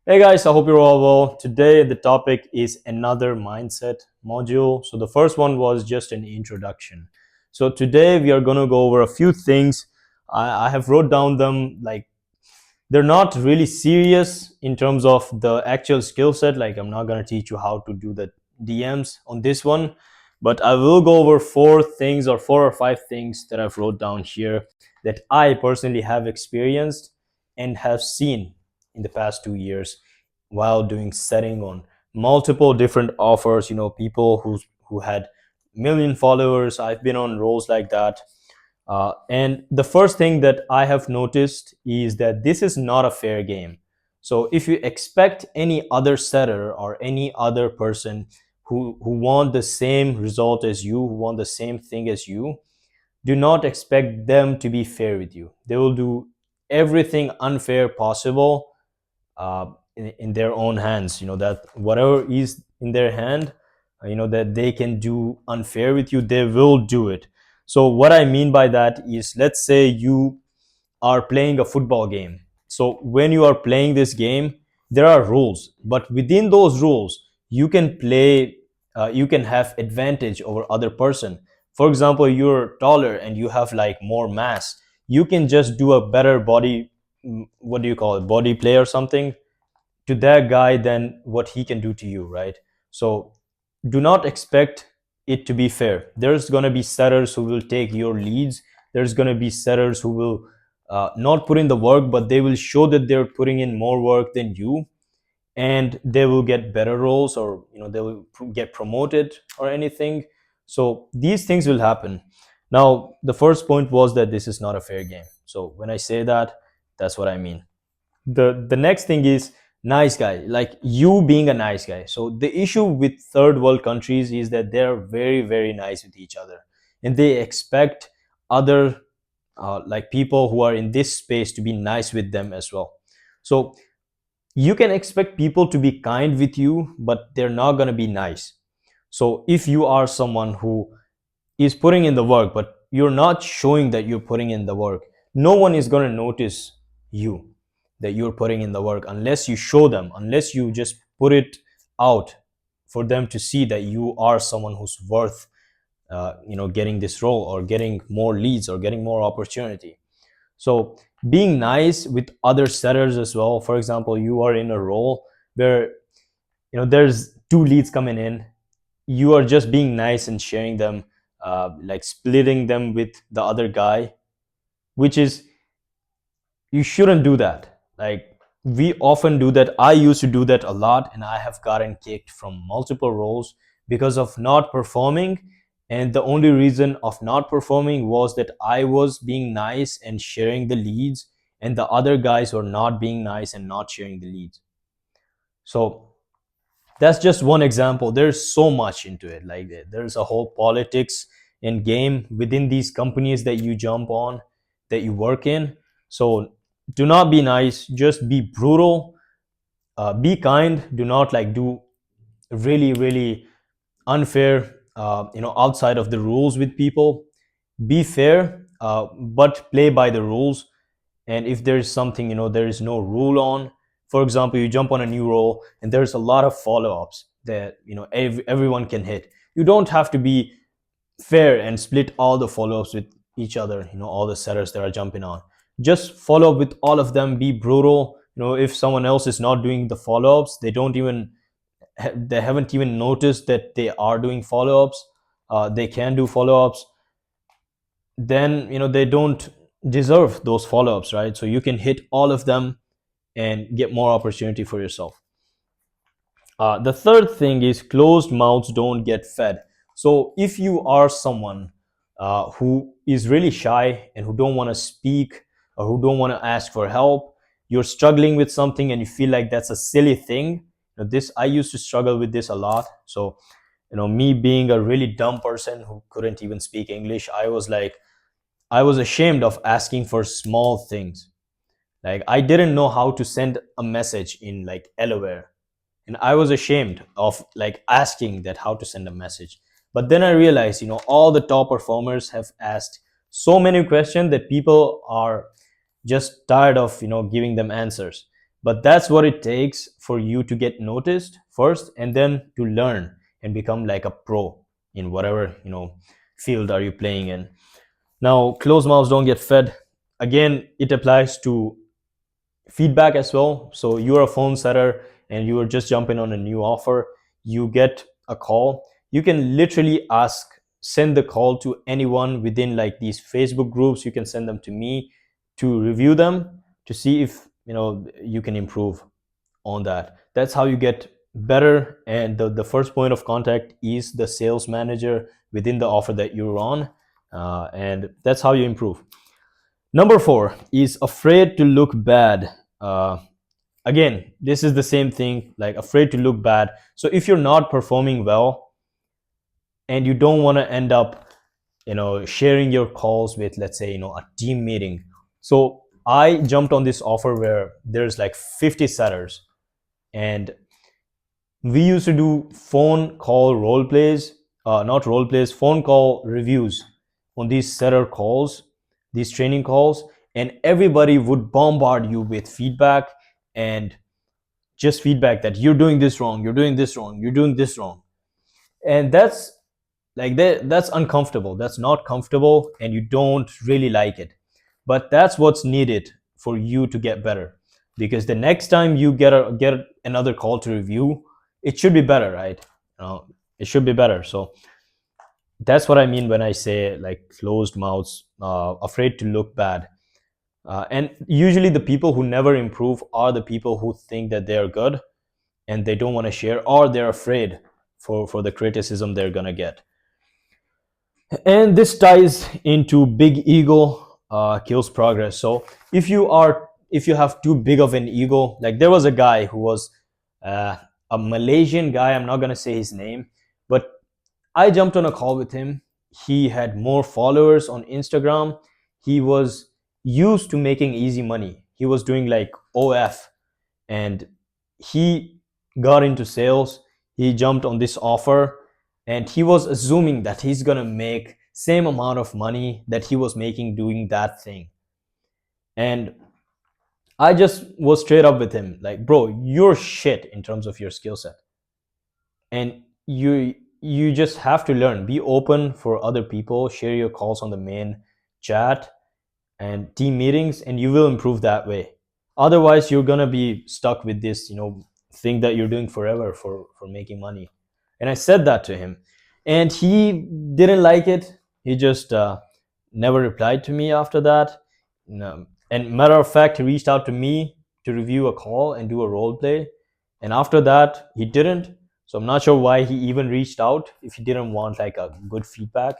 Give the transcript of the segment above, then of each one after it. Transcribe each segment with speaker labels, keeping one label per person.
Speaker 1: Hey guys, I hope you're all well. Today, the topic is another mindset module. So, the first one was just an introduction. So, today we are going to go over a few things. I have wrote down them like they're not really serious in terms of the actual skill set. Like, I'm not going to teach you how to do the DMs on this one, but I will go over four things or four or five things that I've wrote down here that I personally have experienced and have seen in the past 2 years while doing setting on multiple different offers. People who had million followers. I've been on roles like that, and the first thing that I have noticed is that this is not a fair game. So if you expect any other setter or any other person who want the same result as you, who want the same thing as you, do not expect them to be fair with you. They will do everything unfair possible in their own hands. That whatever is in their hand, that they can do unfair with you, they will do it. So what I mean by that is, let's say you are playing a football game. So when you are playing this game, there are rules, but within those rules, you can play. You can have advantage over other person. For example, you're taller and you have like more mass. You can just do a better body. What do you call it? Body play or something to that guy than what he can do to you, right? So do not expect it to be fair. There's going to be setters who will take your leads. There's going to be setters who will not put in the work, but they will show that they're putting in more work than you, and they will get better roles, or they will get promoted or anything. So these things will happen. Now, the first point was that this is not a fair game. So when I say that, that's what I mean. The next thing is nice guy, like you being a nice guy. So the issue with third world countries is that they're very, very nice with each other, and they expect other like people who are in this space to be nice with them as well. So you can expect people to be kind with you, but they're not going to be nice. So if you are someone who is putting in the work, but you're not showing that you're putting in the work, no one is going to notice you, that you're putting in the work, unless you show them, unless you just put it out for them to see that you are someone who's worth getting this role or getting more leads or getting more opportunity. So being nice with other setters as well. For example, you are in a role where there's two leads coming in. You are just being nice and sharing them, like splitting them with the other guy, which is, you shouldn't do that. Like, we often do that. I used to do that a lot, and I have gotten kicked from multiple roles because of not performing. And the only reason of not performing was that I was being nice and sharing the leads, and the other guys were not being nice and not sharing the leads. So that's just one example. There's so much into it. Like, there's a whole politics and game within these companies that you jump on, that you work in. So do not be nice, just be brutal. Be kind. Do not like do really, really unfair, outside of the rules with people. Be fair, but play by the rules. And if there is something, there is no rule on, for example, you jump on a new role and there's a lot of follow-ups that everyone can hit. You don't have to be fair and split all the follow-ups with each other, all the setters that are jumping on. Just follow up with all of them. Be brutal. If someone else is not doing the follow-ups, they haven't even noticed that they are doing follow-ups, they can do follow-ups, then they don't deserve those follow-ups, right? So you can hit all of them and get more opportunity for yourself. The third thing is, closed mouths don't get fed. So if you are someone who is really shy and who don't want to speak, or who don't want to ask for help, you're struggling with something and you feel like that's a silly thing. This, I used to struggle with this a lot. So me being a really dumb person who couldn't even speak English, I was ashamed of asking for small things. Like, I didn't know how to send a message in like Eleware, and I was ashamed of like asking that how to send a message. But then I realized, all the top performers have asked so many questions that people are just tired of giving them answers. but that's what it takes for you to get noticed first, and then to learn and become like a pro in whatever field are you playing in. Now, closed mouths don't get fed. Again, it applies to feedback as well. So you're a phone setter and you are just jumping on a new offer, you get a call, you can literally send the call to anyone within like these Facebook groups. You can send them to me to review them, to see if you can improve on that. That's how you get better. And the first point of contact is the sales manager within the offer that you're on, and that's how you improve. Number 4 is afraid to look bad. uh, Again, this is the same thing, like afraid to look bad. So if you're not performing well and you don't want to end up sharing your calls with, let's say, a team meeting. So I jumped on this offer where there's like 50 setters, and we used to do phone call role plays, not role plays, phone call reviews on these setter calls, these training calls, and everybody would bombard you with feedback, and just feedback that you're doing this wrong, you're doing this wrong, you're doing this wrong. And that's uncomfortable. That's not comfortable, and you don't really like it. But that's what's needed for you to get better, because the next time you get another call to review, it should be better, right? It should be better. So that's what I mean when I say like closed mouths, afraid to look bad. And usually the people who never improve are the people who think that they're good and they don't want to share, or they're afraid for the criticism they're gonna get. And this ties into big ego kills progress. So if you have too big of an ego, like there was a guy who was uh, a Malaysian guy, I'm not going to say his name, but I jumped on a call with him. He had more followers on Instagram. He was used to making easy money. He was doing like OF, and he got into sales. He jumped on this offer, and he was assuming that he's gonna make same amount of money that he was making doing that thing. And I just was straight up with him, like, bro, you're shit in terms of your skill set, and you just have to learn. Be open for other people. Share your calls on the main chat and team meetings, and you will improve that way. Otherwise, you're gonna be stuck with this thing that you're doing forever for making money. And I said that to him, and he didn't like it. He just never replied to me after that. No. And matter of fact, he reached out to me to review a call and do a role play, and after that he didn't. So I'm not sure why he even reached out if he didn't want like a good feedback.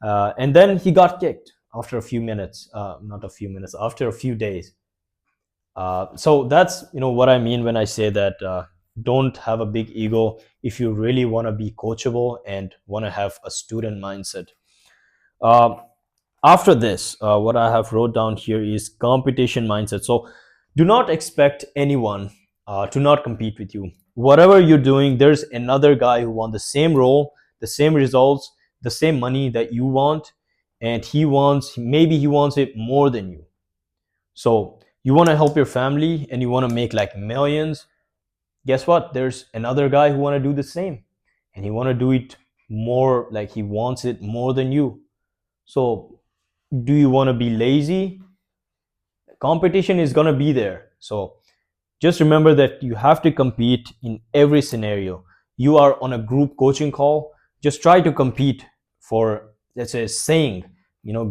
Speaker 1: And then he got kicked after a few minutes, not a few minutes, after a few days. So that's what I mean when I say that don't have a big ego if you really want to be coachable and want to have a student mindset. Uh, After this, what I have wrote down here is competition mindset. So do not expect anyone to not compete with you. Whatever you're doing, there's another guy who won the same role, the same results, the same money that you want, and maybe he wants it more than you. So you want to help your family and you want to make like millions. Guess what? There's another guy who want to do the same, and he want to do it more, like he wants it more than you. So do you want to be lazy? Competition is going to be there. So just remember that you have to compete in every scenario. You are on a group coaching call, just try to compete for, let's say, saying,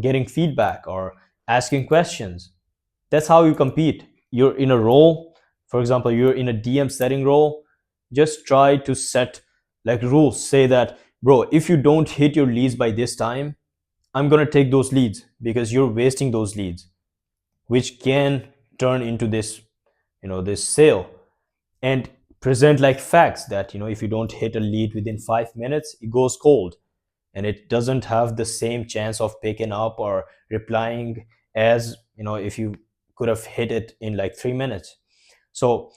Speaker 1: getting feedback or asking questions. That's how you compete. You're in a role, for example, you're in a DM setting role, just try to set like rules. Say that, bro, if you don't hit your leads by this time, I'm going to take those leads, because you're wasting those leads, which can turn into this sale. And present like facts that, if you don't hit a lead within 5 minutes, it goes cold and it doesn't have the same chance of picking up or replying as, if you could have hit it in like 3 minutes. So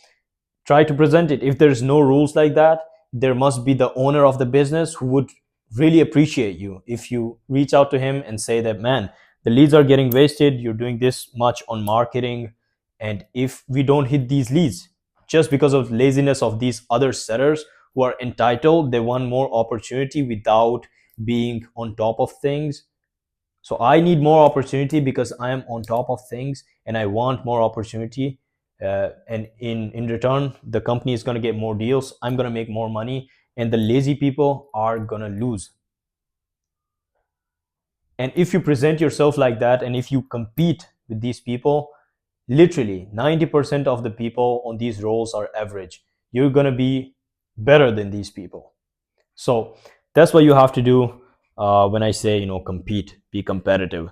Speaker 1: try to present it. If there's no rules like that, there must be the owner of the business who would really appreciate you if you reach out to him and say that, man, the leads are getting wasted, you're doing this much on marketing, And if we don't hit these leads just because of laziness of these other setters who are entitled, they want more opportunity without being on top of things. So I need more opportunity because I am on top of things and I want more opportunity. And in return, the company is going to get more deals. I'm going to make more money, and the lazy people are going to lose. And if you present yourself like that, and if you compete with these people, literally 90% of the people on these roles are average. You're going to be better than these people. So that's what you have to do when I say, compete, be competitive.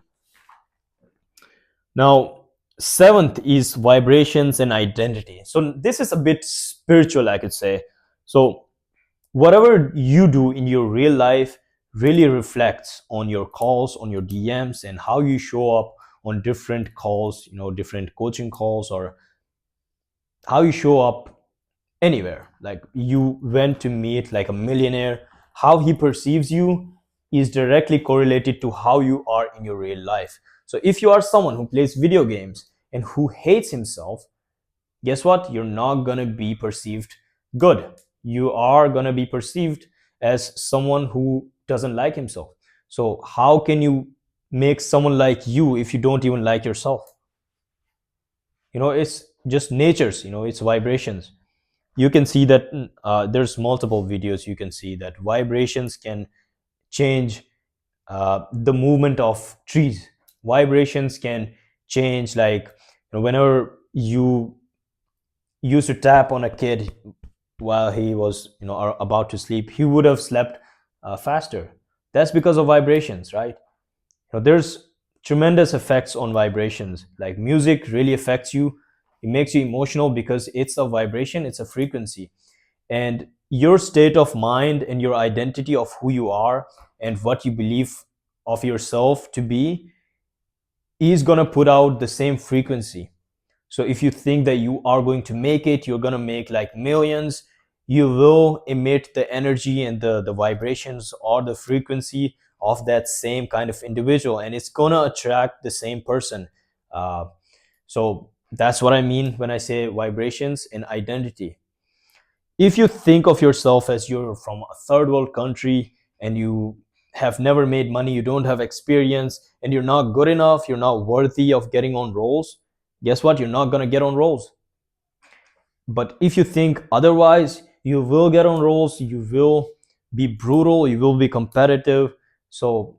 Speaker 1: Now, seventh is vibrations and identity. So this is a bit spiritual, I could say. So whatever you do in your real life really reflects on your calls, on your DMs, and how you show up on different calls, different coaching calls, or how you show up anywhere. Like you went to meet like a millionaire, how he perceives you is directly correlated to how you are in your real life. So if you are someone who plays video games and who hates himself, guess what? You're not going to be perceived good. You are going to be perceived as someone who doesn't like himself. So how can you make someone like you if you don't even like yourself? It's just nature's, it's vibrations. You can see that there's multiple videos. You can see that vibrations can change the movement of trees. Vibrations can change, like, whenever you used to tap on a kid while he was about to sleep, he would have slept faster. That's because of vibrations, right? There's tremendous effects on vibrations. Like music really affects you. It makes you emotional because it's a vibration, it's a frequency. And your state of mind and your identity of who you are and what you believe of yourself to be is going to put out the same frequency. So if you think that you are going to make it, you're going to make like millions, you will emit the energy and the vibrations or the frequency of that same kind of individual, and it's going to attract the same person. uh, so that's what I mean when I say vibrations and identity. If you think of yourself as you're from a third world country and you have never made money, you don't have experience, and you're not good enough, you're not worthy of getting on roles, guess what? You're not going to get on roles. But if you think otherwise, you will get on roles, you will be brutal, you will be competitive. So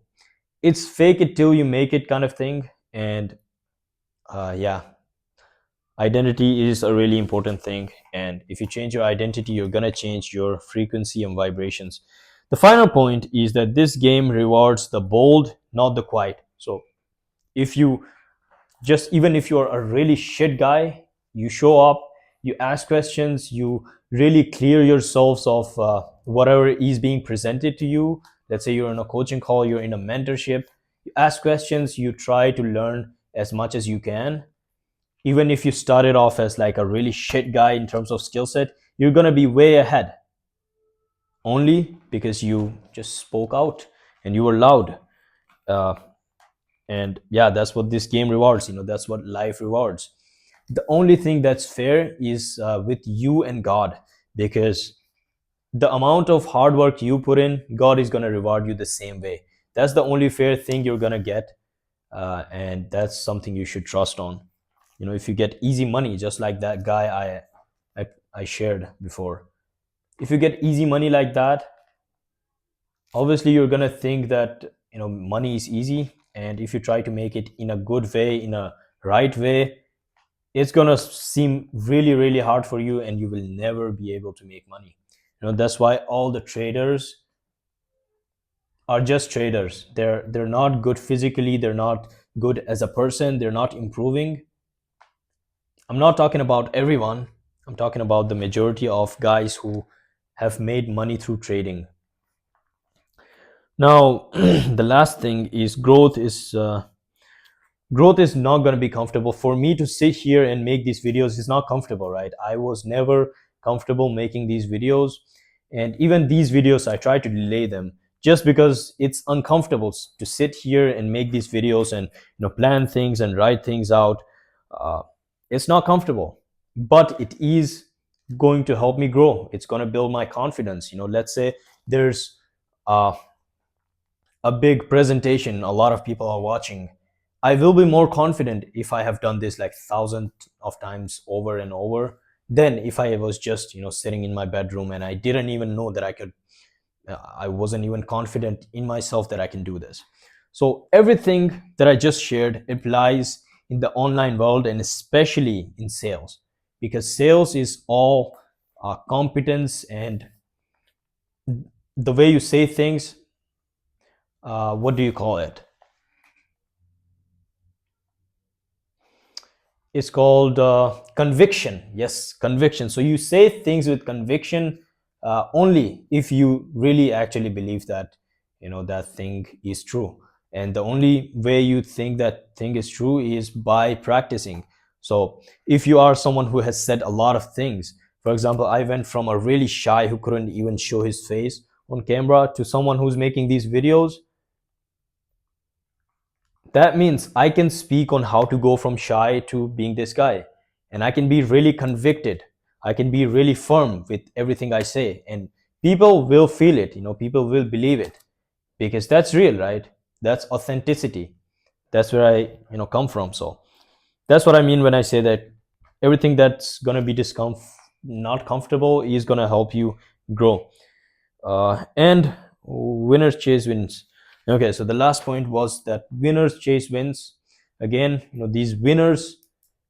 Speaker 1: it's fake it till you make it kind of thing. And yeah, identity is a really important thing. And if you change your identity, you're going to change your frequency and vibrations. The final point is that this game rewards the bold, not the quiet. So if you just, even if you're a really shit guy, you show up, you ask questions, you really clear yourselves of whatever is being presented to you. Let's say you're in a coaching call, you're in a mentorship, you ask questions, you try to learn as much as you can. Even if you started off as like a really shit guy in terms of skill set, you're going to be way ahead only because you just spoke out and you were loud. uh, and yeah, that's what this game rewards. That's what life rewards. The only thing that's fair is with you and God, because the amount of hard work you put in, God is going to reward you the same way. That's the only fair thing you're going to get. And that's something you should trust on. If you get easy money, just like that guy I shared before, if you get easy money like that, obviously you're going to think that money is easy. And if you try to make it in a good way, in a right way, it's going to seem really really hard for you, and you will never be able to make money. That's why all the traders are just traders. They're not good physically, they're not good as a person, they're not improving. I'm not talking about everyone, I'm talking about the majority of guys who have made money through trading. Now the last thing is growth is not going to be comfortable. For me to sit here and make these videos is not comfortable, right? I was never comfortable making these videos. And even these videos, I try to delay them just because it's uncomfortable to sit here and make these videos and plan things and write things out. uh, It's not comfortable, but it is going to help me grow. It's going to build my confidence. Let's say there's uh, a big presentation, a lot of people are watching. I will be more confident if I have done this like thousands of times over and over than if I was just sitting in my bedroom and I didn't even know that I wasn't even confident in myself that I can do this. So everything that I just shared applies in the online world, and especially in sales, because sales is all competence and the way you say things. What do you call it? It's called conviction. Yes, conviction. So you say things with conviction only if you really actually believe that that thing is true. And the only way you think that thing is true is by practicing. So if you are someone who has said a lot of things, for example, I went from a really shy who couldn't even show his face on camera to someone who's making these videos. That means I can speak on how to go from shy to being this guy. And I can be really convicted. I can be really firm with everything I say. And people will feel it, people will believe it because that's real, right? That's authenticity. That's where I, come from. So that's what I mean when I say that everything that's going to be not comfortable is going to help you grow. And winners chase wins. Okay, so the last point was that winners chase wins. Again, these winners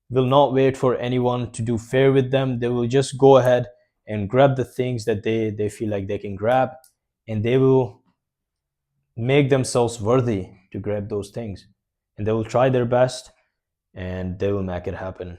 Speaker 1: will not wait for anyone to do fair with them. They will just go ahead and grab the things that they feel like they can grab, and they will make themselves worthy to grab those things, and they will try their best, and they will make it happen.